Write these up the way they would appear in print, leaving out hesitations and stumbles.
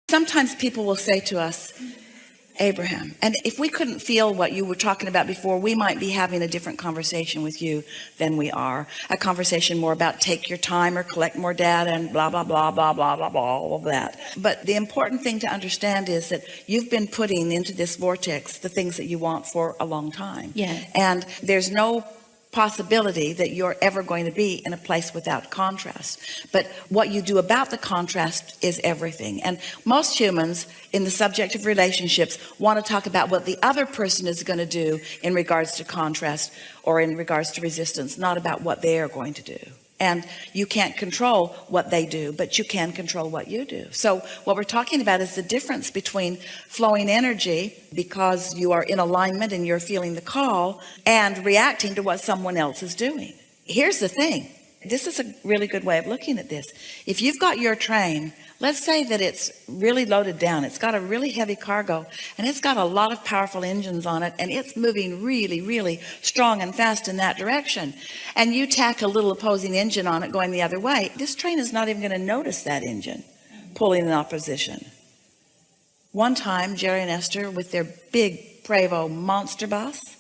Sometimes people will say to us, Abraham, and if we couldn't feel what you were talking about before, we might be having a different conversation with you than we are. A conversation more about take your time or collect more data and blah, blah, blah, blah, blah, blah, blah, all of that. But the important thing to understand is that you've been putting into this vortex the things that you want for a long time. Yes. And there's no possibility that you're ever going to be in a place without contrast. But what you do about the contrast is everything. And most humans in the subject of relationships want to talk about what the other person is going to do in regards to contrast or in regards to resistance, not about what they are going to do. And you can't control what they do, but you can control what you do. So what we're talking about is the difference between flowing energy because you are in alignment and you're feeling the call, and reacting to what someone else is doing. Here's the thing. This is a really good way of looking at this. If you've got your train, let's say that it's really loaded down, it's got a really heavy cargo, and it's got a lot of powerful engines on it, and it's moving really, really strong and fast in that direction, and you tack a little opposing engine on it going the other way, this train is not even going to notice that engine pulling in opposition. One time, Jerry and Esther, with their big Prevost monster bus,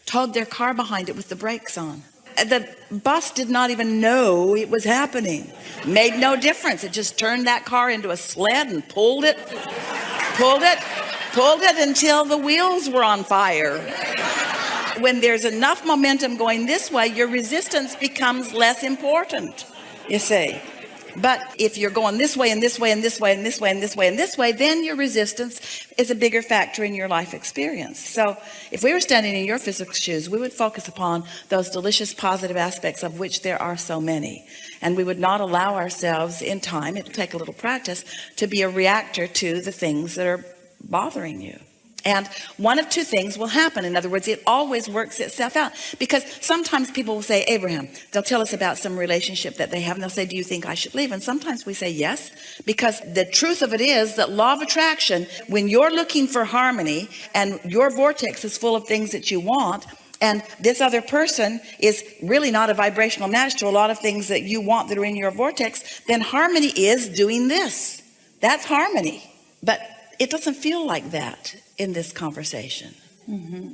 towed their car behind it with the brakes on. The bus did not even know it was happening. Made no difference. It just turned that car into a sled and pulled it until the wheels were on fire. When there's enough momentum going this way, your resistance becomes less important, you see. But if you're going this way and this way and this way and this way and this way and this way, then your resistance is a bigger factor in your life experience. So if we were standing in your physical shoes, we would focus upon those delicious positive aspects, of which there are so many. And we would not allow ourselves in time, it'll take a little practice, to be a reactor to the things that are bothering you. And one of two things will happen. In other words, it always works itself out, because sometimes people will say, Abraham, they'll tell us about some relationship that they have, and they'll say, do you think I should leave? And sometimes we say yes, because the truth of it is that law of attraction, when you're looking for harmony and your vortex is full of things that you want, and this other person is really not a vibrational match to a lot of things that you want that are in your vortex, then harmony is doing this. That's harmony. But it doesn't feel like that in this conversation. Mm-hmm.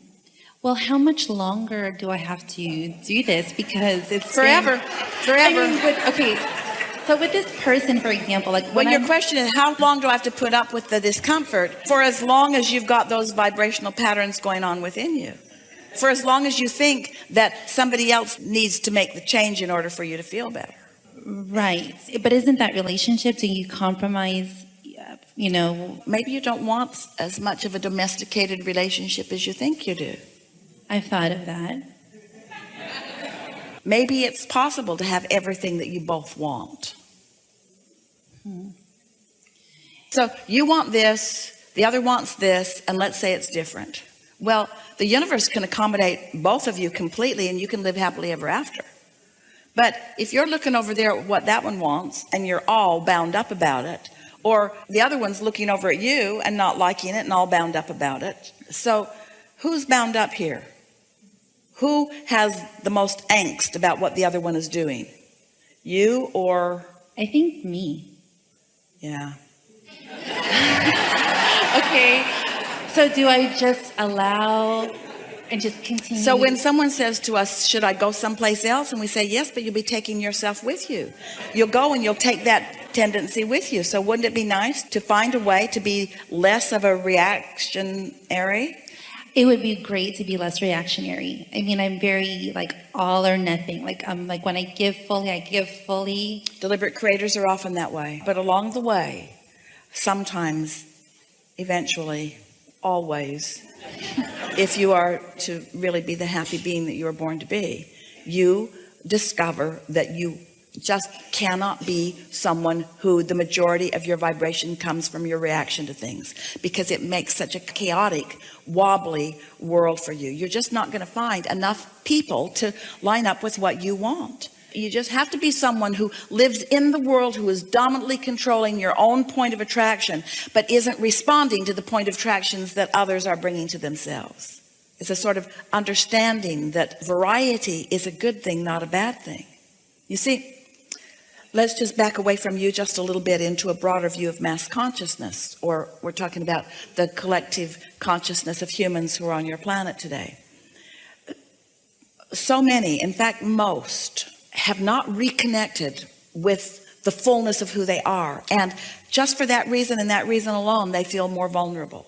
Well, how much longer do I have to do this? Because it's forever. I mean, okay. So with this person, for example, like when your question is, how long do I have to put up with the discomfort? For as long as you've got those vibrational patterns going on within you. For as long as you think that somebody else needs to make the change in order for you to feel better. Right. But isn't that relationship, do you compromise? You know, maybe you don't want as much of a domesticated relationship as you think you do. I've thought of that. Maybe it's possible to have everything that you both want. So you want this, the other wants this, and let's say it's different. Well, the universe can accommodate both of you completely, and you can live happily ever after. But if you're looking over there at what that one wants and you're all bound up about it, or the other one's looking over at you and not liking it and all bound up about it. So who's bound up here? Who has the most angst about what the other one is doing? You or? I think me. Yeah. Okay. So do I just allow and just continue? So when someone says to us, should I go someplace else? And we say, yes, but you'll be taking yourself with you. You'll go and you'll take that tendency with you. So wouldn't it be nice to find a way to be less of a reactionary? It would be great to be less reactionary. I mean, I'm very like all or nothing. Like I'm like, when I give fully, I give fully. Deliberate creators are often that way. But along the way, sometimes, eventually, always, if you are to really be the happy being that you were born to be, you discover that you just cannot be someone who the majority of your vibration comes from your reaction to things, because it makes such a chaotic, wobbly world for you. You're just not going to find enough people to line up with what you want. You just have to be someone who lives in the world, who is dominantly controlling your own point of attraction, but isn't responding to the point of attractions that others are bringing to themselves. It's a sort of understanding that variety is a good thing, not a bad thing. You see, Let's just back away from you just a little bit into a broader view of mass consciousness, or we're talking about the collective consciousness of humans who are on your planet today. So many, in fact, most, have not reconnected with the fullness of who they are. And just for that reason and that reason alone, they feel more vulnerable.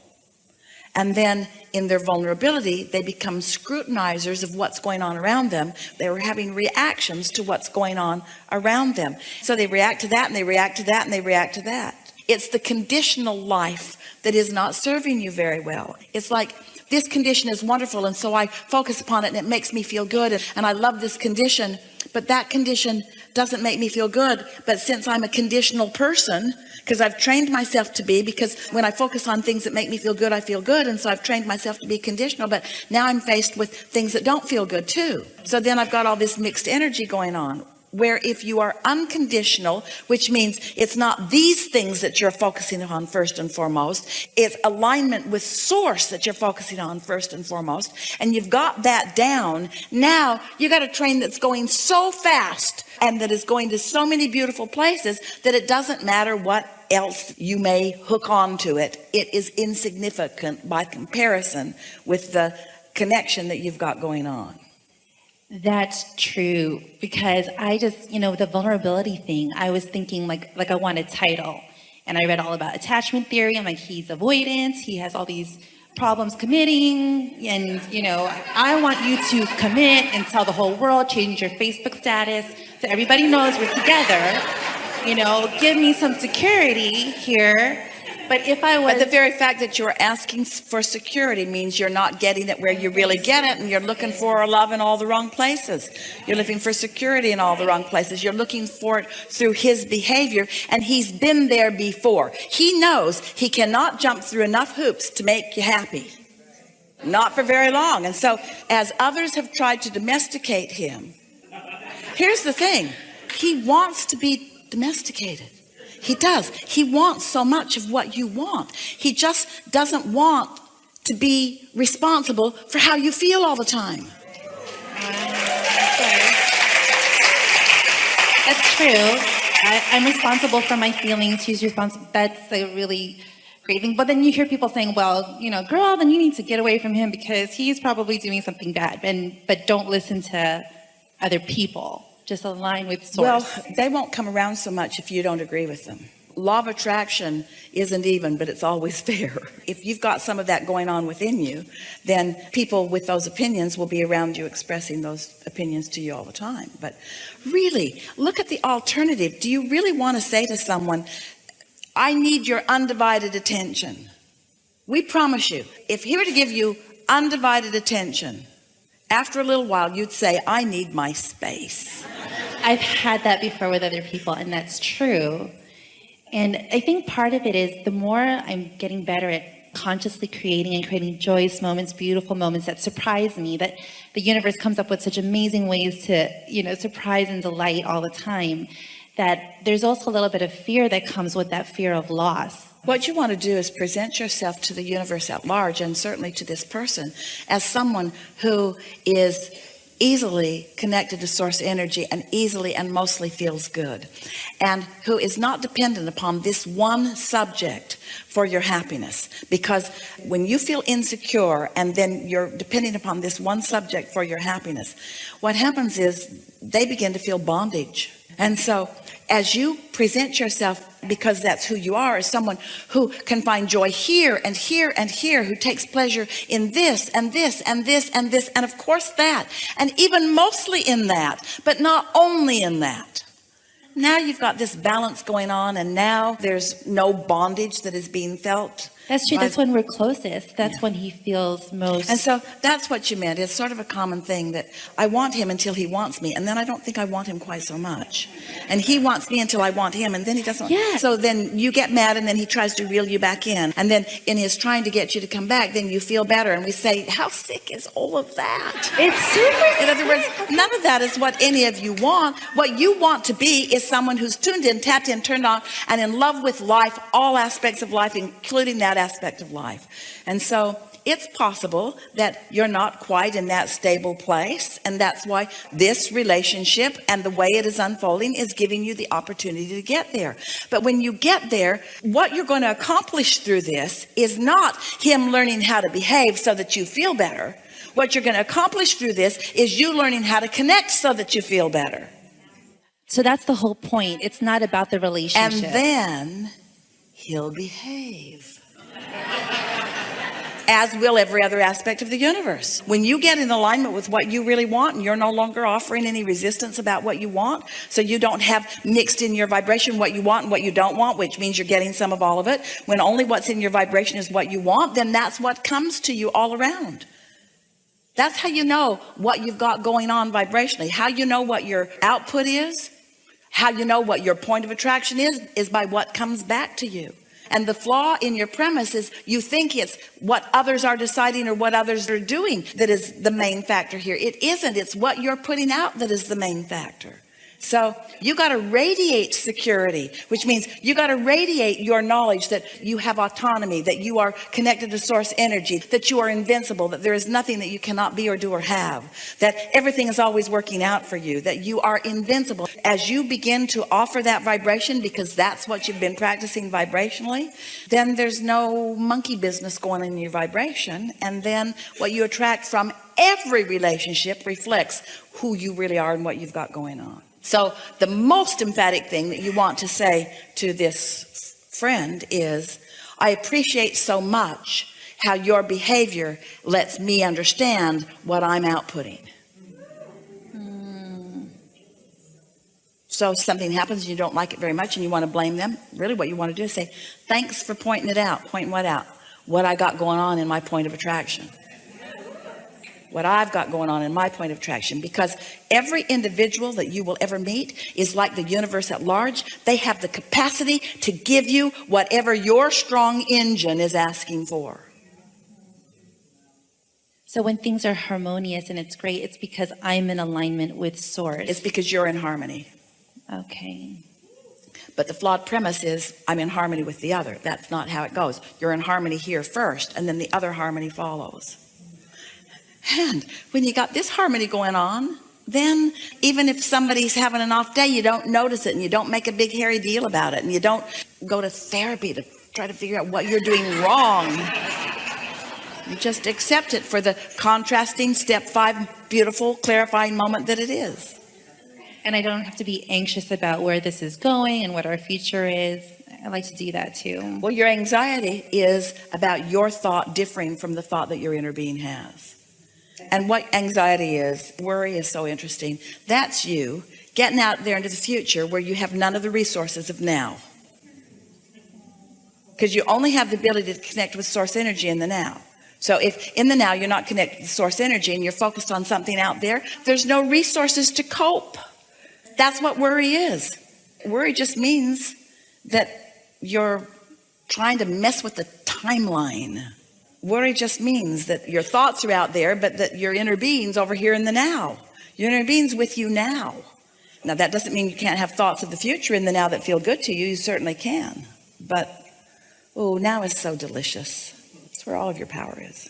And then in their vulnerability, they become scrutinizers of what's going on around them. They were having reactions to what's going on around them. So they react to that, and they react to that, and they react to that. It's the conditional life that is not serving you very well. It's like, this condition is wonderful, and so I focus upon it, and it makes me feel good, and I love this condition, but that condition doesn't make me feel good. But since I'm a conditional person, because I've trained myself to be, because when I focus on things that make me feel good, I feel good, and so I've trained myself to be conditional, but now I'm faced with things that don't feel good too. So then I've got all this mixed energy going on, where if you are unconditional, which means it's not these things that you're focusing on first and foremost, it's alignment with source that you're focusing on first and foremost, and you've got that down, now you got a train that's going so fast and that is going to so many beautiful places that it doesn't matter what else you may hook on to it. It is insignificant by comparison with the connection that you've got going on. That's true, because I just, the vulnerability thing, I was thinking like I want a title, and I read all about attachment theory. I'm like, he's avoidant, he has all these problems committing, and I want you to commit and tell the whole world, change your Facebook status so everybody knows we're together, give me some security here. But if I was... But the very fact that you're asking for security means you're not getting it where you really get it, and you're looking for love in all the wrong places. You're looking for security in all the wrong places. You're looking for it through his behavior, and he's been there before. He knows he cannot jump through enough hoops to make you happy. Not for very long. And so, as others have tried to domesticate him, here's the thing. He wants to be domesticated. He does. He wants so much of what you want. He just doesn't want to be responsible for how you feel all the time. That's true. I'm responsible for my feelings. He's responsible. That's a really great thing. But then you hear people saying, well, girl, then you need to get away from him because he's probably doing something bad. But don't listen to other people. Just align with source. Well, they won't come around so much if you don't agree with them. Law of attraction isn't even, but it's always fair. If you've got some of that going on within you, then people with those opinions will be around you expressing those opinions to you all the time. But really, look at the alternative. Do you really want to say to someone, I need your undivided attention? We promise you, if he were to give you undivided attention, after a little while, you'd say, I need my space. I've had that before with other people, and that's true. And I think part of it is the more I'm getting better at consciously creating and creating joyous moments, beautiful moments that surprise me, that the universe comes up with such amazing ways to, surprise and delight all the time, that there's also a little bit of fear that comes with that fear of loss. What you want to do is present yourself to the universe at large, and certainly to this person, as someone who is easily connected to source energy and easily and mostly feels good, and who is not dependent upon this one subject for your happiness. Because when you feel insecure and then you're depending upon this one subject for your happiness, what happens is they begin to feel bondage. And so as you present yourself, because that's who you are, as someone who can find joy here and here and here, who takes pleasure in this and this and this and this, and of course that, and even mostly in that, but not only in that. Now you've got this balance going on, and now there's no bondage that is being felt. That's true. That's when we're closest. That's when he feels most. And so that's what you meant. It's sort of a common thing that I want him until he wants me, and then I don't think I want him quite so much. And he wants me until I want him, and then he doesn't. Yeah. So then you get mad, and then he tries to reel you back in. And then in his trying to get you to come back, then you feel better. And we say, how sick is all of that? It's super. In other words, none of that is what any of you want. What you want to be is someone who's tuned in, tapped in, turned on, and in love with life, all aspects of life, including that that aspect of life. And so it's possible that you're not quite in that stable place, and that's why this relationship and the way it is unfolding is giving you the opportunity to get there. But when you get there, what you're going to accomplish through this is not him learning how to behave so that you feel better. What you're going to accomplish through this is you learning how to connect so that you feel better. So that's the whole point. It's not about the relationship. And then he'll behave. As will every other aspect of the universe. When you get in alignment with what you really want, and you're no longer offering any resistance about what you want, so you don't have mixed in your vibration what you want and what you don't want, which means you're getting some of all of it. When only what's in your vibration is what you want, then that's what comes to you all around. That's how you know what you've got going on vibrationally. How you know what your output is, how you know what your point of attraction is by what comes back to you. And the flaw in your premise is you think it's what others are deciding or what others are doing that is the main factor here. It isn't. It's what you're putting out that is the main factor. So you got to radiate security, which means you got to radiate your knowledge that you have autonomy, that you are connected to source energy, that you are invincible, that there is nothing that you cannot be or do or have, that everything is always working out for you, that you are invincible. As you begin to offer that vibration, because that's what you've been practicing vibrationally, then there's no monkey business going on in your vibration. And then what you attract from every relationship reflects who you really are and what you've got going on. So the most emphatic thing that you want to say to this friend is, I appreciate so much how your behavior lets me understand what I'm outputting. So something happens and you don't like it very much and you want to blame them. Really what you want to do is say, thanks for pointing it out. Pointing what out? What I got going on in my point of attraction. What I've got going on in my point of attraction, because every individual that you will ever meet is like the universe at large. They have the capacity to give you whatever your strong engine is asking for. So when things are harmonious and it's great, it's because I'm in alignment with source. It's because you're in harmony. Okay. But the flawed premise is I'm in harmony with the other. That's not how it goes. You're in harmony here first, and then the other harmony follows. And when you got this harmony going on, then even if somebody's having an off day, you don't notice it and you don't make a big hairy deal about it and you don't go to therapy to try to figure out what you're doing wrong. You just accept it for the contrasting step 5 beautiful clarifying moment that it is. And I don't have to be anxious about where this is going and what our future is. I like to do that too. Well, your anxiety is about your thought differing from the thought that your inner being has. And what anxiety is, worry is so interesting. That's you getting out there into the future where you have none of the resources of now. Because you only have the ability to connect with source energy in the now. So if in the now you're not connected to source energy and you're focused on something out there, there's no resources to cope. That's what worry is. Worry just means that you're trying to mess with the timeline. Worry just means that your thoughts are out there, but that your inner being's over here in the now. Your inner being's with you now. Now, that doesn't mean you can't have thoughts of the future in the now that feel good to you. You certainly can. But, oh, now is so delicious. It's where all of your power is.